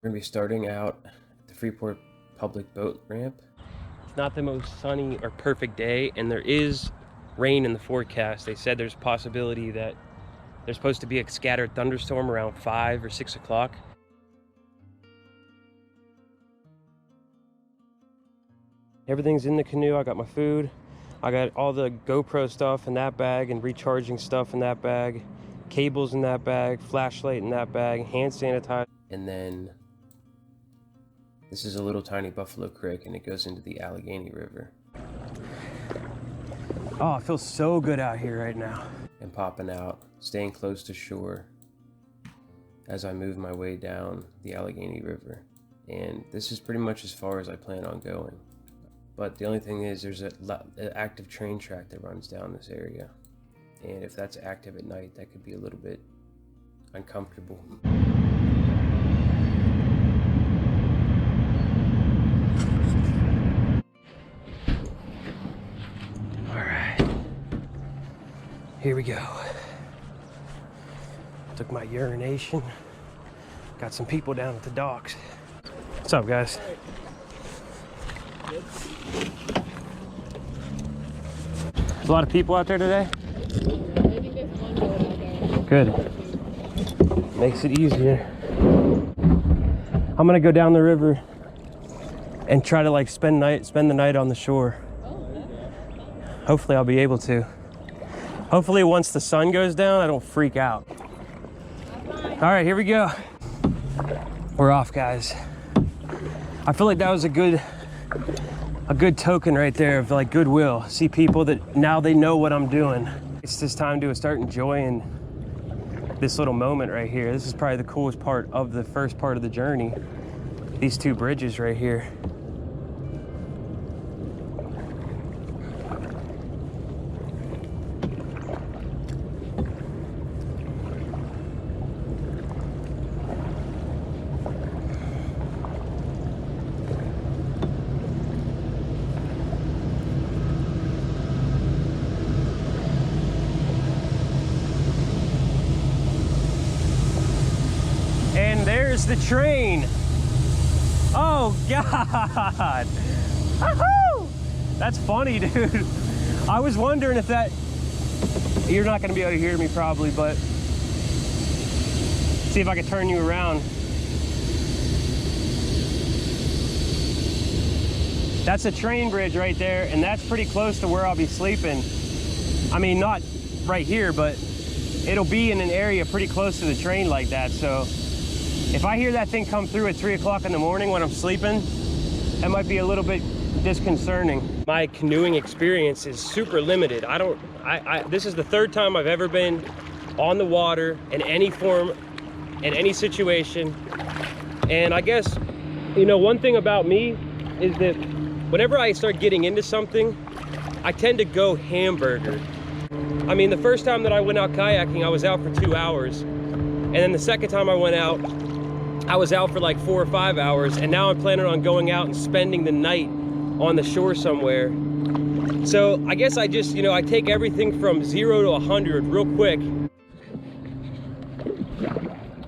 We're gonna be starting out at the Freeport public boat ramp. It's not the most sunny or perfect day, and there is rain in the forecast. They said there's a possibility that there's supposed to be a scattered thunderstorm around 5 or 6 o'clock. Everything's in the canoe. I got my food. I got all the GoPro stuff in that bag and recharging stuff in that bag, cables in that bag, flashlight in that bag, hand sanitizer. And then this is a little tiny buffalo creek and it goes into the Allegheny River. Oh, it feels so good out here right now. And popping out, staying close to shore as I move my way down the Allegheny River. And this is pretty much as far as I plan on going. But the only thing is there's an active train track that runs down this area. And if that's active at night, that could be a little bit uncomfortable. All right, here we go. Took my urination. Got some people down at the docks. What's up, guys? There's a lot of people out there today? Good. Makes it easier. I'm gonna go down the river and try to like spend the night on the shore. Hopefully I'll be able to. Hopefully once the sun goes down, I don't freak out. All right, here we go. We're off, guys. I feel like that was a good token right there of like goodwill. See people that now they know what I'm doing. It's just time to start enjoying this little moment right here. This is probably the coolest part of the first part of the journey. These two bridges right here. And there's the train. Oh God. Woohoo! That's funny, dude. I was wondering if that, you're not gonna be able to hear me probably, but see if I can turn you around. That's a train bridge right there, and that's pretty close to where I'll be sleeping. I mean, not right here, but it'll be in an area pretty close to the train like that. So if I hear that thing come through at 3 o'clock in the morning when I'm sleeping, that might be a little bit disconcerting. My canoeing experience is super limited. This is the third time I've ever been on the water in any form, in any situation. And I guess, you know, one thing about me is that whenever I start getting into something, I tend to go hamburger. I mean, the first time that I went out kayaking, I was out for 2 hours. And then the second time I went out, I was out for like 4 or 5 hours, and now I'm planning on going out and spending the night on the shore somewhere. So I guess I just, you know, I take everything from 0 to 100 real quick.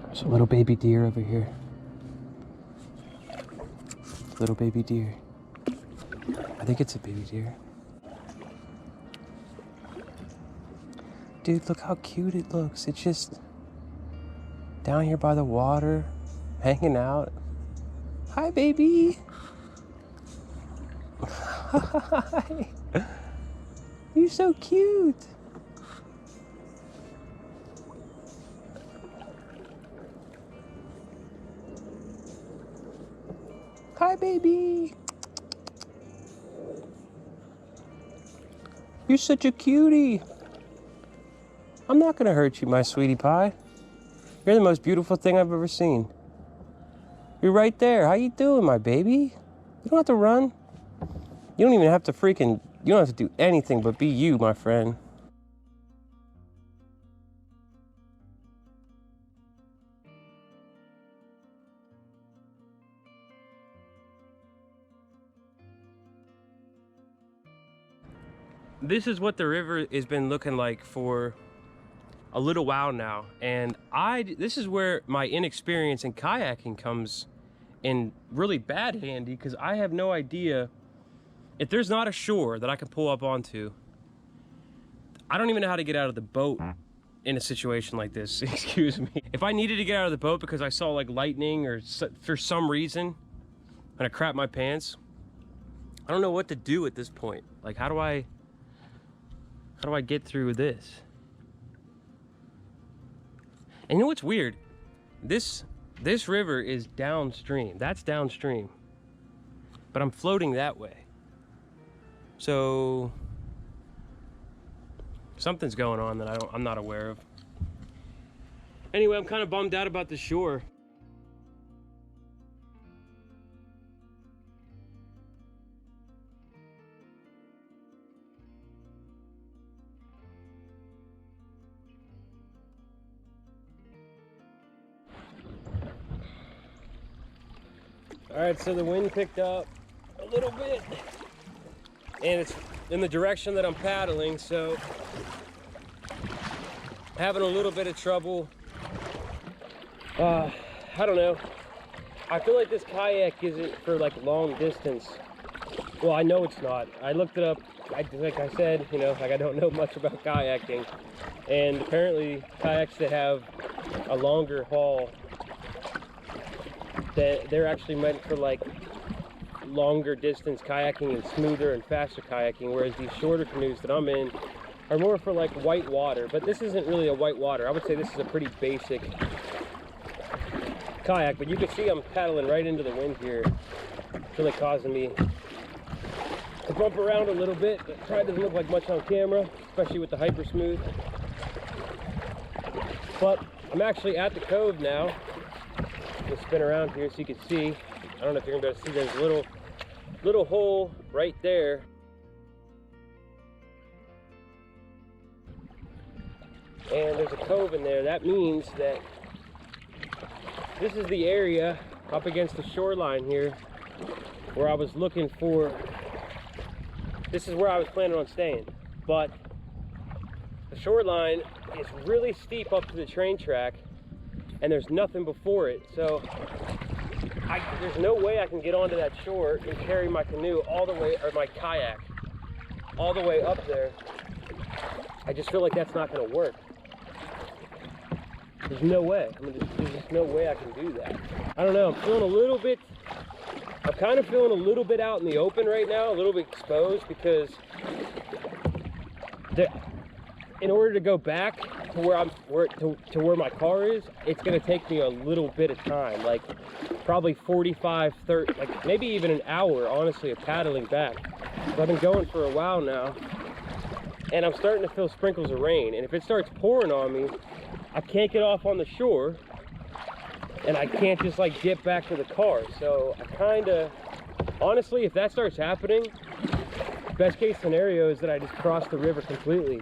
There's a little baby deer over here. Little baby deer. I think it's a baby deer. Dude, look how cute it looks. It's just down here by the water, hanging out. Hi, baby. Hi. You're so cute. Hi, baby. You're such a cutie. I'm not gonna hurt you, my sweetie pie. You're the most beautiful thing I've ever seen. You're right there. How you doing, my baby? You don't have to run. You don't even have to you don't have to do anything but be you, my friend. This is what the river has been looking like for a little while now, and this is where my inexperience in kayaking comes in really bad handy because I have no idea if there's not a shore that I can pull up onto. I don't even know how to get out of the boat in a situation like this. Excuse me. If I needed to get out of the boat because I saw like lightning or for some reason and I crap my pants, I don't know what to do at this point. Like, how do I get through this? And you know what's weird? This river is downstream. That's downstream. But I'm floating that way. So something's going on that I'm not aware of. Anyway, I'm kind of bummed out about the shore. All right, so the wind picked up a little bit and it's in the direction that I'm paddling, so having a little bit of trouble. I don't know. I feel like this kayak isn't for like long distance. Well, I know it's not. I looked it up. Like I said, you know, like I don't know much about kayaking, and apparently kayaks that have a longer haul, that they're actually meant for like longer distance kayaking and smoother and faster kayaking, whereas these shorter canoes that I'm in are more for like white water. But this isn't really a white water. I would say this is a pretty basic kayak, but you can see I'm paddling right into the wind here. It's really causing me to bump around a little bit, but probably doesn't look like much on camera, especially with the hyper smooth. But I'm actually at the cove now. We'll spin around here so you can see. I don't know if you're gonna be able to see, there's a little hole right there. And there's a cove in there. That means that this is the area up against the shoreline here where I was looking for. This is where I was planning on staying. But the shoreline is really steep up to the train track and there's nothing before it. So there's no way I can get onto that shore and carry my canoe all the way, or my kayak, all the way up there. I just feel like that's not gonna work. There's no way. I mean, there's just no way I can do that. I don't know, I'm kind of feeling a little bit out in the open right now, a little bit exposed, because in order to go back to where my car is, it's gonna take me a little bit of time, like probably 45, 30, like maybe even an hour, honestly, of paddling back. So I've been going for a while now, and I'm starting to feel sprinkles of rain. And if it starts pouring on me, I can't get off on the shore, and I can't just like get back to the car. So I kinda, honestly, if that starts happening, best case scenario is that I just cross the river completely.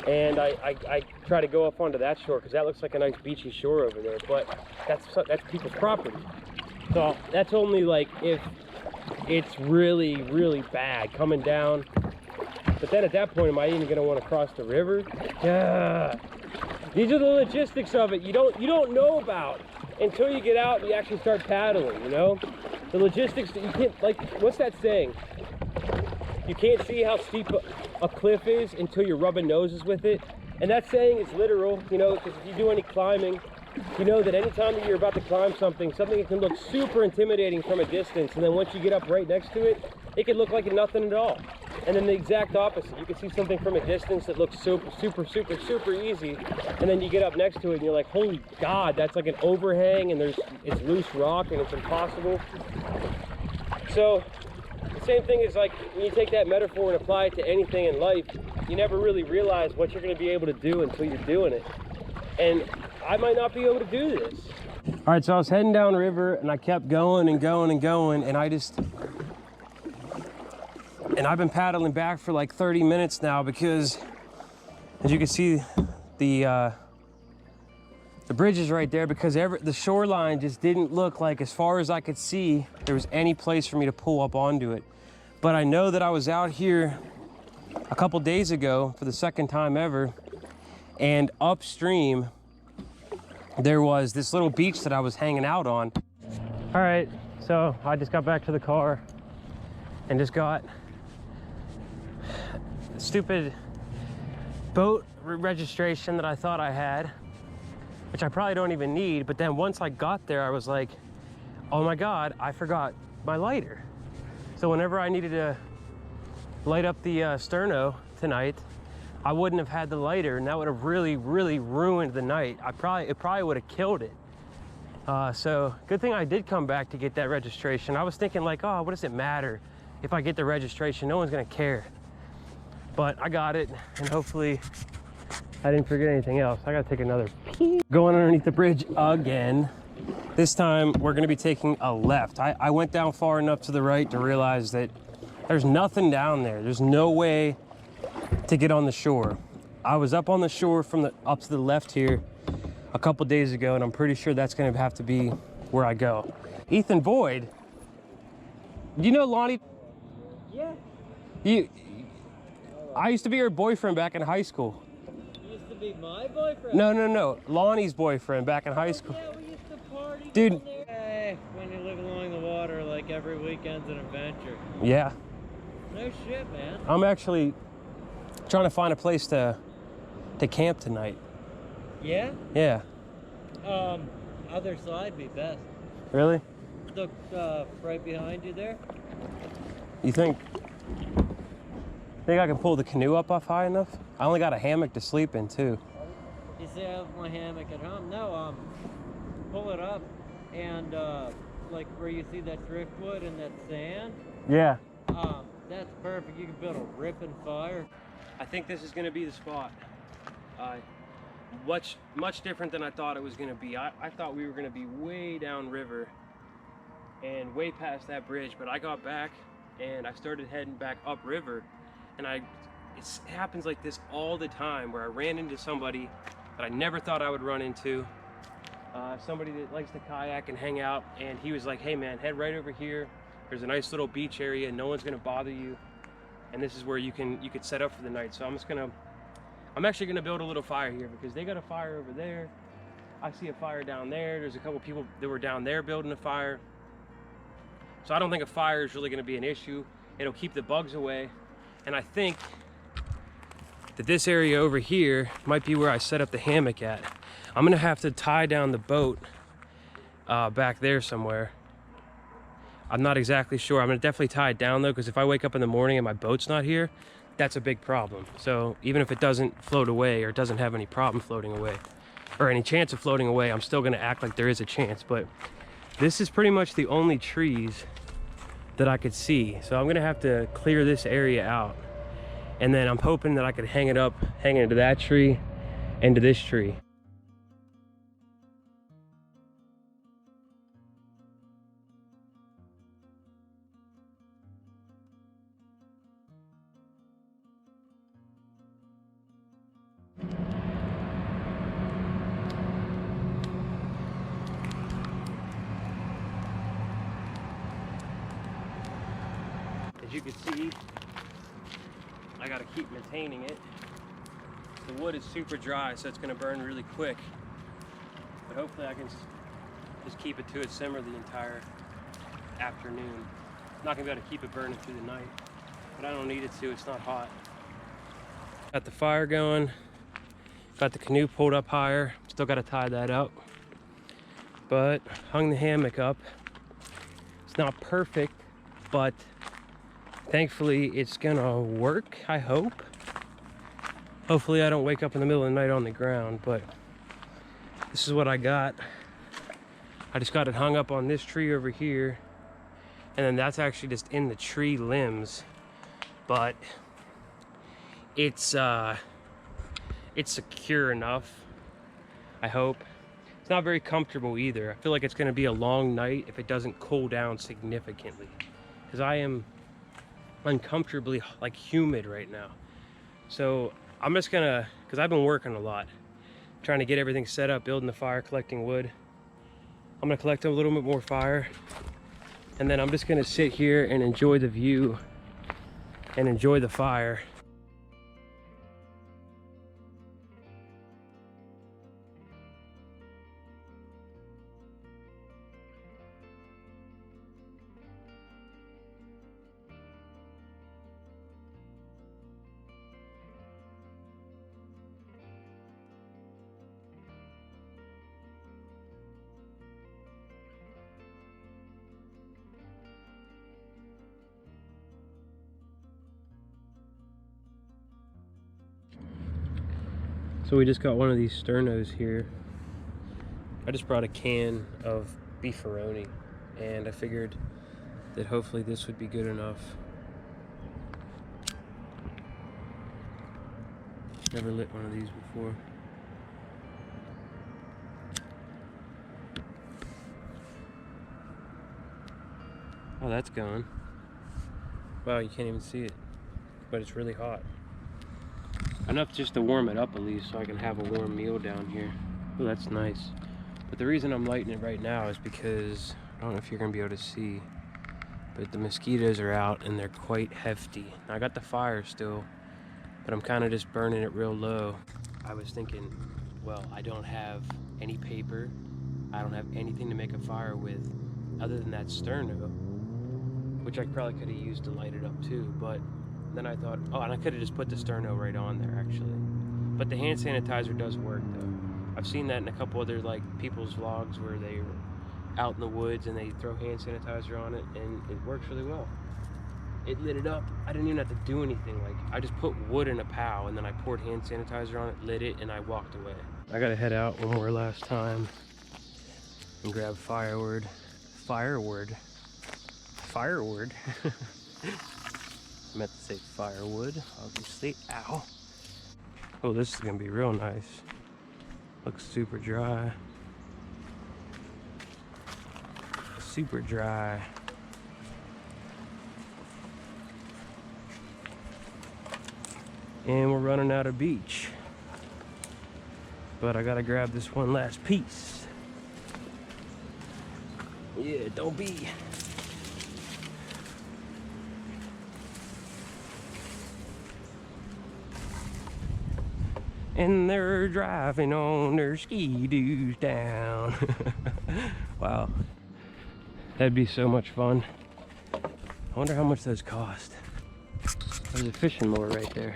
And I try to go up onto that shore, because that looks like a nice beachy shore over there, but that's people's property. So that's only like if it's really, really bad coming down. But then at that point, am I even gonna want to cross the river? Yeah. These are the logistics of it you don't know about until you get out and you actually start paddling, you know? The logistics that you can't, like, what's that saying? You can't see how steep a cliff is until you're rubbing noses with it. And that saying is literal, you know, because if you do any climbing, you know that anytime that you're about to climb something that can look super intimidating from a distance, and then once you get up right next to it, it can look like nothing at all. And then the exact opposite, you can see something from a distance that looks super, super, super, super easy, and then you get up next to it and you're like, holy God, that's like an overhang, and it's loose rock and it's impossible. So the same thing is like when you take that metaphor and apply it to anything in life, you never really realize what you're going to be able to do until you're doing it. And I might not be able to do this. All right, so I was heading down river and I kept going and going and going, and I've been paddling back for like 30 minutes now, because as you can see, the bridge is right there, because the shoreline just didn't look like, as far as I could see, there was any place for me to pull up onto it. But I know that I was out here a couple days ago for the second time ever, and upstream there was this little beach that I was hanging out on. All right, so I just got back to the car and just got a stupid boat registration that I thought I had, which I probably don't even need. But then once I got there, I was like, oh my God, I forgot my lighter. So whenever I needed to light up the sterno tonight, I wouldn't have had the lighter, and that would have really ruined the night. It probably would have killed it. So good thing I did come back to get that registration. I was thinking like, oh, what does it matter if I get the registration? No one's gonna care. But I got it, and hopefully I didn't forget anything else. I gotta take another pee. Going underneath the bridge again. This time we're gonna be taking a left. I went down far enough to the right to realize that there's nothing down there. There's no way to get on the shore. I was up on the shore from up to the left here a couple days ago, and I'm pretty sure that's gonna have to be where I go. Ethan Boyd, you know Lonnie? Yeah. I used to be her boyfriend back in high school. You used to be my boyfriend? No. Lonnie's boyfriend back in high school. Yeah, we used to party. Dude. Hey, when you live along the water, like every weekend's an adventure. Yeah. No shit, man. I'm actually trying to find a place to camp tonight. Yeah? Yeah. Other side be best. Really? Look, right behind you there. You think I can pull the canoe up high enough? I only got a hammock to sleep in too. You see, I have my hammock at home. No, pull it up, and like where you see that driftwood and that sand. Yeah. That's perfect. You can build a ripping fire. I think this is gonna be the spot. Much different than I thought it was gonna be. I thought we were gonna be way down river and way past that bridge, but I got back and I started heading back upriver, and it happens like this all the time, where I ran into somebody that I never thought I would run into, somebody that likes to kayak and hang out, and he was like, hey man, head right over here. There's a nice little beach area, no one's gonna bother you, and this is where you could set up for the night. So I'm actually gonna build a little fire here, because they got a fire over there. I see a fire down there. There's a couple people that were down there building a fire. So I don't think a fire is really gonna be an issue. It'll keep the bugs away. And I think that this area over here might be where I set up the hammock at. I'm gonna have to tie down the boat back there somewhere. I'm not exactly sure. I'm gonna definitely tie it down though, because if I wake up in the morning and my boat's not here, that's a big problem. So even if it doesn't float away, or it doesn't have any problem floating away, or any chance of floating away, I'm still gonna act like there is a chance. But this is pretty much the only trees that I could see. So I'm gonna have to clear this area out. And then I'm hoping that I could hang it to that tree and to this tree. As you can see, I gotta keep maintaining it. The wood is super dry, so it's gonna burn really quick. But hopefully I can just keep it to its simmer the entire afternoon. I'm not gonna be able to keep it burning through the night, but I don't need it to, it's not hot. Got the fire going, got the canoe pulled up higher, still gotta tie that up. But hung the hammock up. It's not perfect, but thankfully it's gonna work, I hope. Hopefully I don't wake up in the middle of the night on the ground, but this is what I got. I just got it hung up on this tree over here, and then that's actually just in the tree limbs, but it's secure enough, I hope. It's not very comfortable either. I feel like it's gonna be a long night if it doesn't cool down significantly, because I am uncomfortably like humid right now. So I'm just gonna, because I've been working a lot, trying to get everything set up, building the fire, collecting wood. I'm gonna collect a little bit more fire, and then I'm just gonna sit here and enjoy the view and enjoy the fire. So we just got one of these sternos here. I just brought a can of beefaroni, and I figured that hopefully this would be good enough. Never lit one of these before. Oh, that's going. Wow, you can't even see it, but it's really hot. Enough just to warm it up at least, so I can have a warm meal down here. Oh, that's nice. But the reason I'm lighting it right now is because, I don't know if you're gonna be able to see, but the mosquitoes are out and they're quite hefty. Now, I got the fire still, but I'm kind of just burning it real low. I was thinking, well, I don't have any paper. I don't have anything to make a fire with other than that sterno, which I probably could have used to light it up too, but then I thought, oh, and I could have just put the sterno right on there actually. But the hand sanitizer does work though. I've seen that in a couple other like people's vlogs where they were out in the woods and they throw hand sanitizer on it, and it works really well. It lit it up. I didn't even have to do anything. Like, I just put wood in a POW and then I poured hand sanitizer on it, lit it, and I walked away. I gotta head out one more last time and grab firewood. Firewood. I meant to say firewood, obviously. Ow. Oh, this is gonna be real nice. Looks super dry. Super dry. And we're running out of beach. But I gotta grab this one last piece. Yeah, don't be. And they're driving on their ski-doos down. Wow. That'd be so much fun. I wonder how much those cost. There's a fishing lure right there.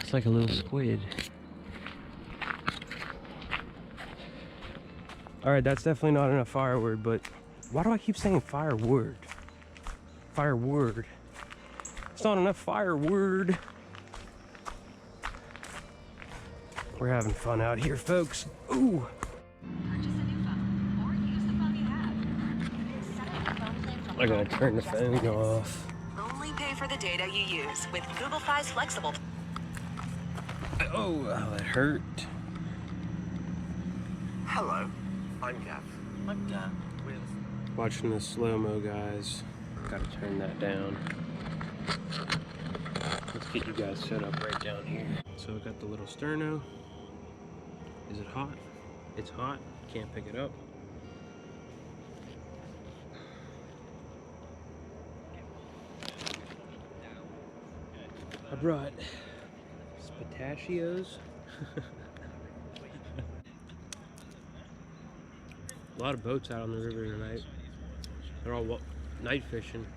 It's like a little squid. Alright, that's definitely not enough firewood, but why do I keep saying firewood? Firewood. It's not enough firewood. We're having fun out here, folks. Ooh. Purchase a new phone or use the phone you have. Set up your phone plan from I gotta turn the phone off. Only pay for the data you use with Google Fi's flexible. Oh, that hurt. Hello, I'm Gav. I'm Dan with... Watching the slow-mo, guys. Gotta turn that down. Let's get you guys set up right down here. So we got the little sterno. Is it hot? It's hot. Can't pick it up. I brought pistachios. A lot of boats out on the river tonight. They're all night fishing.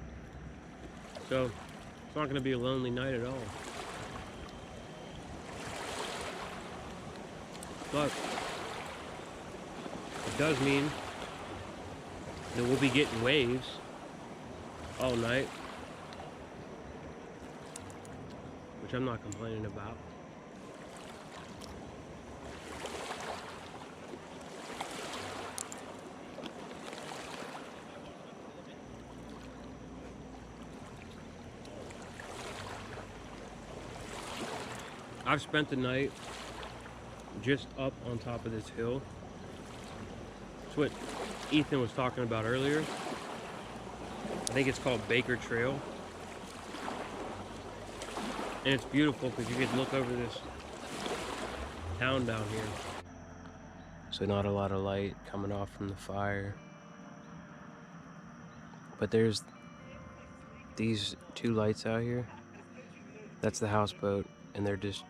So it's not going to be a lonely night at all. But it does mean that we'll be getting waves all night, which I'm not complaining about. I've spent the night just up on top of this hill. It's what Ethan was talking about earlier. I think it's called Baker Trail. And it's beautiful because you can look over this town down here. So not a lot of light coming off from the fire. But there's these two lights out here. That's the houseboat, and they're just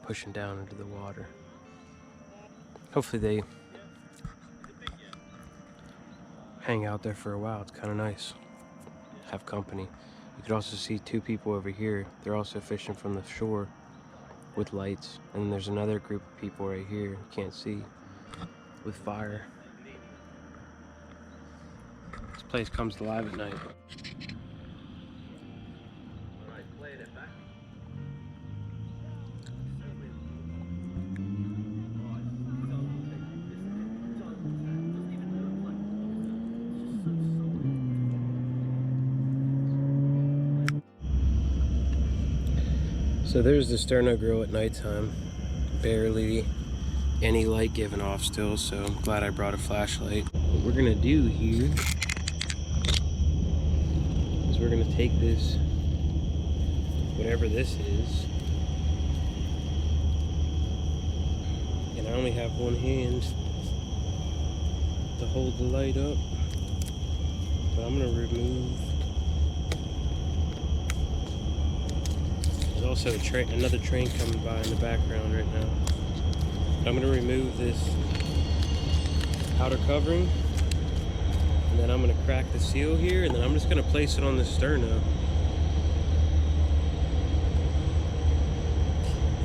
pushing down into the water. Hopefully they hang out there for a while. It's kind of nice. Have company. You could also see two people over here. They're also fishing from the shore with lights. And then there's another group of people right here, you can't see, with fire. This place comes alive at night. So there's the sterno grill at nighttime. Barely any light given off still, so I'm glad I brought a flashlight. What we're gonna do here is we're gonna take this, whatever this is, and I only have one hand to hold the light up, but I'm gonna remove. There's also another train coming by in the background right now. But I'm gonna remove this outer covering, and then I'm gonna crack the seal here, and then I'm just gonna place it on the sterno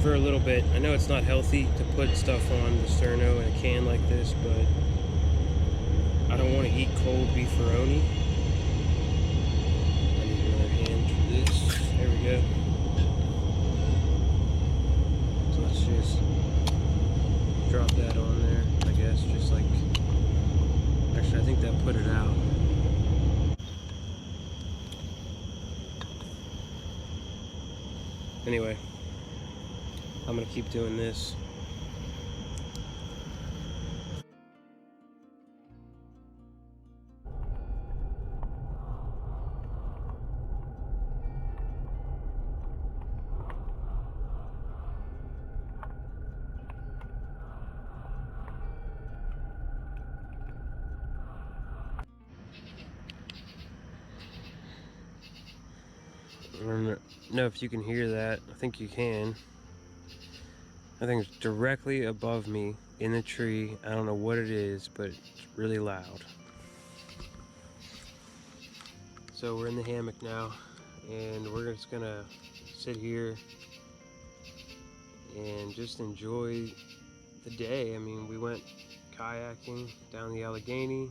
for a little bit. I know it's not healthy to put stuff on the sterno in a can like this, but I don't want to eat cold beefaroni. I need another hand for this. There we go. So let's just drop that on there, I guess, just like, actually I think that put it out. Anyway, I'm gonna keep doing this. I don't know if you can hear that. I think you can. I think it's directly above me in the tree. I don't know what it is, but it's really loud. So we're in the hammock now, and we're just gonna sit here and just enjoy the day. I mean, we went kayaking down the Allegheny,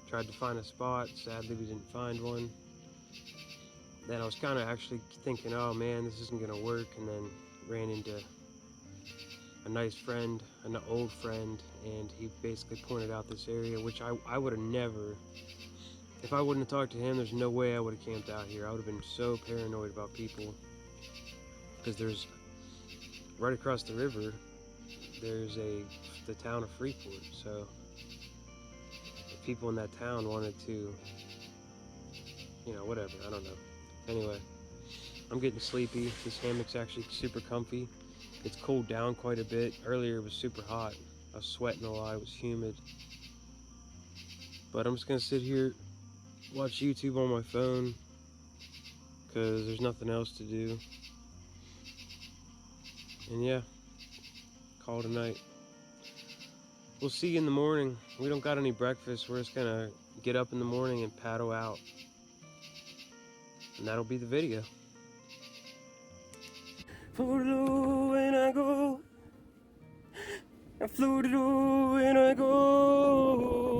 tried to find a spot. Sadly, we didn't find one. Then I was kind of actually thinking, oh man, this isn't gonna work, and then ran into a nice friend, an old friend, and he basically pointed out this area, which I would have never, if I wouldn't have talked to him, there's no way I would have camped out here. I would have been so paranoid about people, because there's, right across the river, there's the town of Freeport, so if people in that town wanted to, you know, whatever, I don't know. Anyway, I'm getting sleepy. This hammock's actually super comfy. It's cooled down quite a bit. Earlier it was super hot. I was sweating a lot, it was humid. But I'm just gonna sit here, watch YouTube on my phone, because there's nothing else to do. And yeah, call it a night. We'll see you in the morning. We don't got any breakfast. We're just gonna get up in the morning and paddle out. And that'll be the video. Floated when I go. I floated when I go.